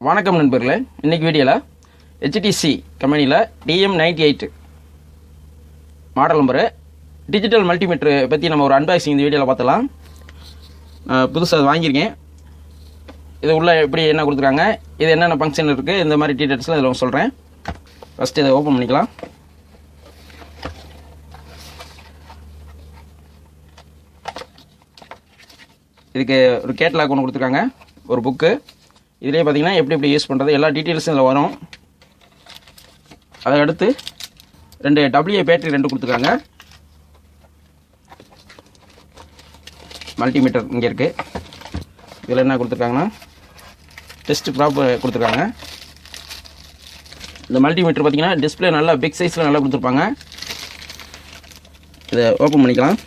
வணக்கம் நண்பர்களே, இன்னைக்கு வீடியோவில் HTC கம்பெனியில் Dm98 model number digital multimeter பற்றி நம்ம ஒரு அன்பாக்சிங் இந்த வீடியோவில் பார்த்துலாம். புதுசாக வாங்கியிருக்கேன். இது உள்ள எப்படி என்ன கொடுத்துருக்காங்க, இது என்னென்ன ஃபங்க்ஷன் இருக்குது, இந்த மாதிரி டீட்டெயில்ஸ்லாம் இதில் சொல்கிறேன். ஃபஸ்ட்டு இதை ஓப்பன் பண்ணிக்கலாம். இதுக்கு ஒரு கேட்லாக் ஒன்று கொடுத்துருக்காங்க, ஒரு புக்கு. இதிலே பார்த்தீங்கன்னா எப்படி யூஸ் பண்ணுறது எல்லா டீட்டெயில்ஸும் இதில் வரும். அதை அடுத்து 2 WA பேட்டரி 2 கொடுத்துருக்காங்க. மல்டிமீட்டர் இங்கே இருக்குது. இதில் என்ன கொடுத்துருக்காங்கன்னா டெஸ்ட் ப்ராப் கொடுத்துருக்காங்க. இந்த மல்டிமீட்டர் பார்த்தீங்கன்னா டிஸ்பிளே நல்லா பிக் சைஸில் நல்லா கொடுத்துருப்பாங்க. இதை ஓப்பன் பண்ணிக்கலாம்.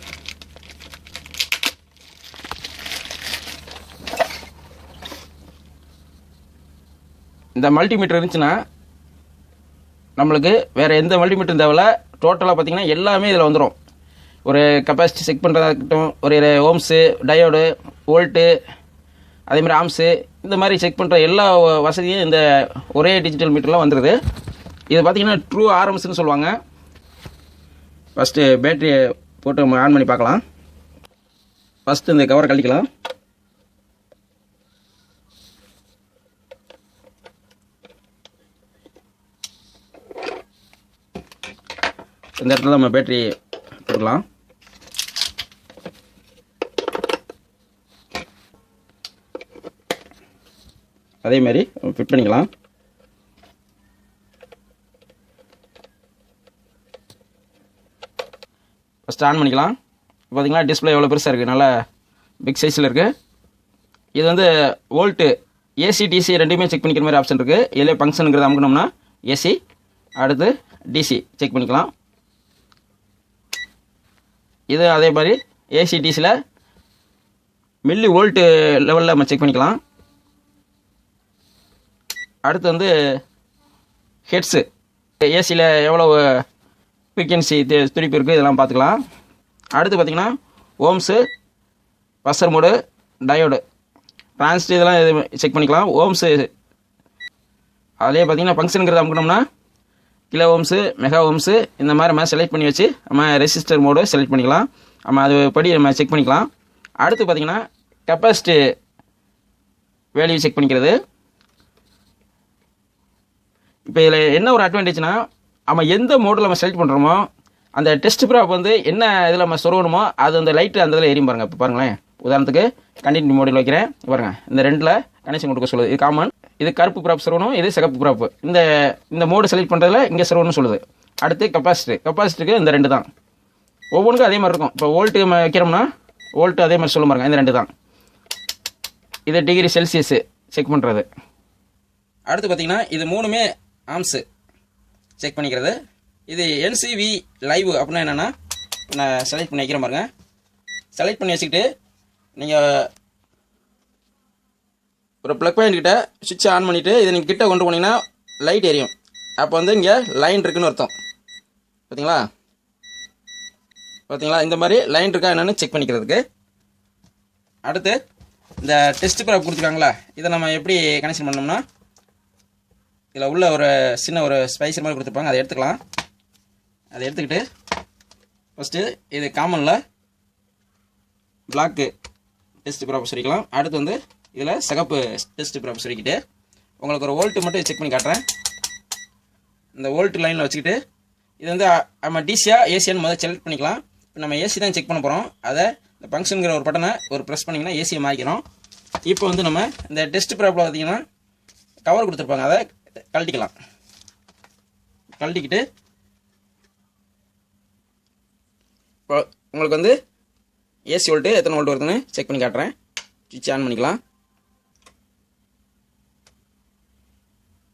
இந்த மல்டிமீட்டர் இருந்துச்சுன்னா நம்மளுக்கு வேறு எந்த மல்டிமீட்டரும் தேவையில்ல. டோட்டலாக பார்த்தீங்கன்னா எல்லாமே இதில் வந்துடும். ஒரு கெப்பாசிட்டி செக் பண்ணுறதா இருக்கட்டும், ஒரு ஓம்ஸு, டயோடு, வோல்ட்டு, அதேமாதிரி ஆம்ஸு, இந்த மாதிரி செக் பண்ணுற எல்லா வசதியும் இந்த ஒரே டிஜிட்டல் மீட்டரில் வந்துடுது. இது பார்த்தீங்கன்னா ட்ரூ ஆர்எம்ஸ்னு சொல்லுவாங்க. ஃபஸ்ட்டு பேட்டரியை போட்டு நம்ம ஆன் பண்ணி பார்க்கலாம். ஃபஸ்ட்டு இந்த கவரை கழிக்கலாம். இந்த இடத்துல நம்ம பேட்டரி போடலாம். அதே மாதிரி ஃபிட் பண்ணிக்கலாம். ஃபஸ்ட்டு ஆன் பண்ணிக்கலாம். பார்த்தீங்களா டிஸ்பிளே எவ்வளோ பெருசாக இருக்குது, நல்லா பிக் சைஸில் இருக்குது. இது வந்து வோல்ட்டு, ஏசி டிசி ரெண்டுமே செக் பண்ணிக்கிற மாதிரி ஆப்ஷன் இருக்குது. இதில் ஃபங்க்ஷனுங்கிறத அமுக்கணும்னா ஏசி, அடுத்து டிசி செக் பண்ணிக்கலாம். இது அதே மாதிரி ஏசி டிசியில் மில்லி வோல்ட்டு லெவலில் நம்ம செக் பண்ணிக்கலாம். அடுத்து வந்து ஹெட்ஸு, ஏசியில் எவ்வளோ ஃப்ரீக்வன்சி துடிப்பு இருக்குது இதெல்லாம் பார்த்துக்கலாம். அடுத்து பார்த்திங்கன்னா ohms, buzzer mode, diode, transistor இதெல்லாம் செக் பண்ணிக்கலாம். ஓம்ஸு அதிலே பார்த்திங்கன்னா ஃபங்க்ஷனுங்கிறத அமுக்கணும்னா கிலோ ஓம்ஸு, மெகா ஓம்ஸு, இந்த மாதிரி நம்ம செலக்ட் பண்ணி வச்சு நம்ம ரெசிஸ்டர் மோடு செலக்ட் பண்ணிக்கலாம். நம்ம அது படி நம்ம செக் பண்ணிக்கலாம். அடுத்து பார்த்திங்கன்னா கெப்பாசிட்டி வேல்யூ செக் பண்ணிக்கிறது. இப்போ இதில் என்ன ஒரு அட்வான்டேஜ்னா, நம்ம எந்த மோடில் நம்ம செலக்ட் பண்ணுறோமோ அந்த டெஸ்ட் ப்ராப் வந்து என்ன இதில் நம்ம சொருகணுமோ அது அந்த லைட்டு அந்த இதில் எரியும் பாருங்கள். இப்போ பாருங்களேன், உதாரணத்துக்கு கண்டினியூ மோடில் வைக்கிறேன் பாருங்கள். இந்த 2ல் கனெக்ஷன் கொடுக்க சொல்லுது. இது காமன். இது கருப்பு ப்ராப் சர்வனும், இது சிகப்பு ப்ராப். இந்த மோடு செலக்ட் பண்ணுறதுல இங்கே சர்வனும் சொல்லுது. அடுத்து கெப்பாசிட்டிக்கு இந்த 2 தான். ஒவ்வொன்றுக்கும் அதே மாதிரி இருக்கும். இப்போ வோல்ட்டு வைக்கிறோம்னா வோல்ட்டு அதே மாதிரி சொல்ல பாருங்க, இந்த 2 தான். இது டிகிரி செல்சியஸு செக் பண்ணுறது. அடுத்து பார்த்திங்கன்னா இது 3மே ஆம்ஸு செக் பண்ணிக்கிறது. இது என்சிவி லைவ் அப்படின்னா என்னென்னா, நான் செலக்ட் பண்ணி வைக்கிறேன் பாருங்க. செலக்ட் பண்ணி வச்சுக்கிட்டு நீங்கள் ஒரு ப்ளக் பாயிண்ட் கிட்ட சுவிட்சை ஆன் பண்ணிவிட்டு இதை நீங்கள் கிட்ட கொண்டு போனீங்கன்னா லைட் எரியும். அப்போ வந்து இங்கே லைன் இருக்குன்னு அர்த்தம். பார்த்தீங்களா இந்த மாதிரி லைன் இருக்கா என்னென்னு செக் பண்ணிக்கிறதுக்கு. அடுத்து இந்த டெஸ்ட் ப்ராப் கொடுத்துருக்காங்களா, இதை நம்ம எப்படி கனெக்ஷன் பண்ணோம்னா, இதில் உள்ள ஒரு சின்ன ஒரு ஸ்பைசர் மாதிரி கொடுத்துருப்பாங்க. அதை எடுத்துக்கலாம். அதை எடுத்துக்கிட்டு ஃபஸ்ட்டு இது காமனில் பிளாக்கு டெஸ்ட் ப்ராப் சொல்லிக்கலாம். அடுத்து வந்து இதில் சிகப்பு டெஸ்ட் ப்ராப் சொல்லிக்கிட்டு உங்களுக்கு ஒரு வோல்ட்டு மட்டும் செக் பண்ணி காட்டுறேன். இந்த வோல்ட்டு லைனில் வச்சுக்கிட்டு இது வந்து நம்ம டிசியா ஏசியான்னு முதல்ல செலக்ட் பண்ணிக்கலாம். இப்போ நம்ம ஏசி தான் செக் பண்ண போகிறோம். அதை இந்த ஃபங்க்ஷனுங்கிற ஒரு பட்டனை ஒரு ப்ரெஸ் பண்ணிங்கன்னா ஏசியை மாறிக்கிறோம். இப்போ வந்து நம்ம இந்த டெஸ்ட் ப்ராப்பில் பார்த்தீங்கன்னா கவர் கொடுத்துருப்பாங்க, அதை கழட்டிக்கலாம். கழட்டிக்கிட்டு இப்போ உங்களுக்கு வந்து ஏசி வோல்ட்டு எத்தனை வோல்ட் வருதுன்னு செக் பண்ணி காட்டுறேன். சுவிட்ச் ஆன் பண்ணிக்கலாம்.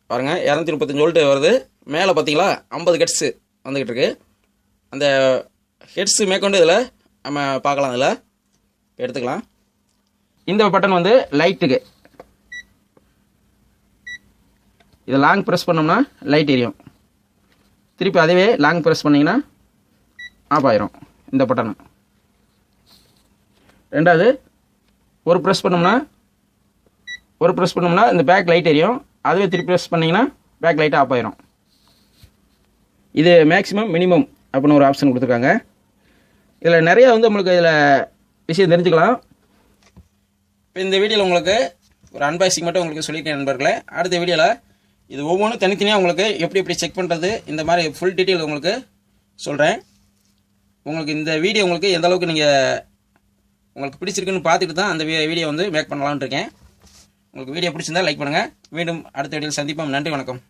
பாருங்கள் 235 வோல்ட்டு வருது. மேலே பார்த்தீங்களா 50 ஹெர்ட்ஸு வந்துக்கிட்டு இருக்கு. அந்த ஹெர்ட்ஸு மேற்கொண்டு இதில் நம்ம பார்க்கலாம். இதில் எடுத்துக்கலாம். இந்த பட்டன் வந்து லைட்டுக்கு, இதை லாங் ப்ரெஸ் பண்ணோம்னா லைட் எரியும். திருப்பி அதுவே லாங் ப்ரெஸ் பண்ணிங்கன்னா ஆஃப் ஆயிரும் இந்த பட்டன். ரெண்டாவது ஒரு ப்ரெஸ் பண்ணோம்னா இந்த பேக் லைட் எரியும். அதுவே திருப்பி ப்ரெஸ் பண்ணிங்கன்னா பேக் லைட் ஆஃப் ஆயிரும். இது மேக்ஸிமம் மினிமம் அப்படின்னு ஒரு ஆப்ஷன் கொடுத்துருக்காங்க. இதில் நிறையா வந்து உங்களுக்கு இதில் விஷயம் தெரிஞ்சுக்கலாம். இப்போ இந்த வீடியோவில் உங்களுக்கு ஒரு அன்பாக்சிங் மட்டும் உங்களுக்கு சொல்லியிருக்கேன் நண்பர்களே. அடுத்த வீடியோவில் இது ஒவ்வொன்றும் தனித்தனியாக உங்களுக்கு எப்படி செக் பண்ணுறது இந்த மாதிரி ஃபுல் டீட்டெயில் உங்களுக்கு சொல்கிறேன். உங்களுக்கு இந்த வீடியோ உங்களுக்கு எந்த அளவுக்கு உங்களுக்கு பிடிச்சிருக்குன்னு பார்த்துட்டு தான் அந்த வீடியோ வந்து மேக் பண்ணலாம்னு இருக்கேன். உங்களுக்கு வீடியோ பிடிச்சிருந்தா லைக் பண்ணுங்கள். மீண்டும் அடுத்த வீடியோவில் சந்திப்போம். நன்றி, வணக்கம்.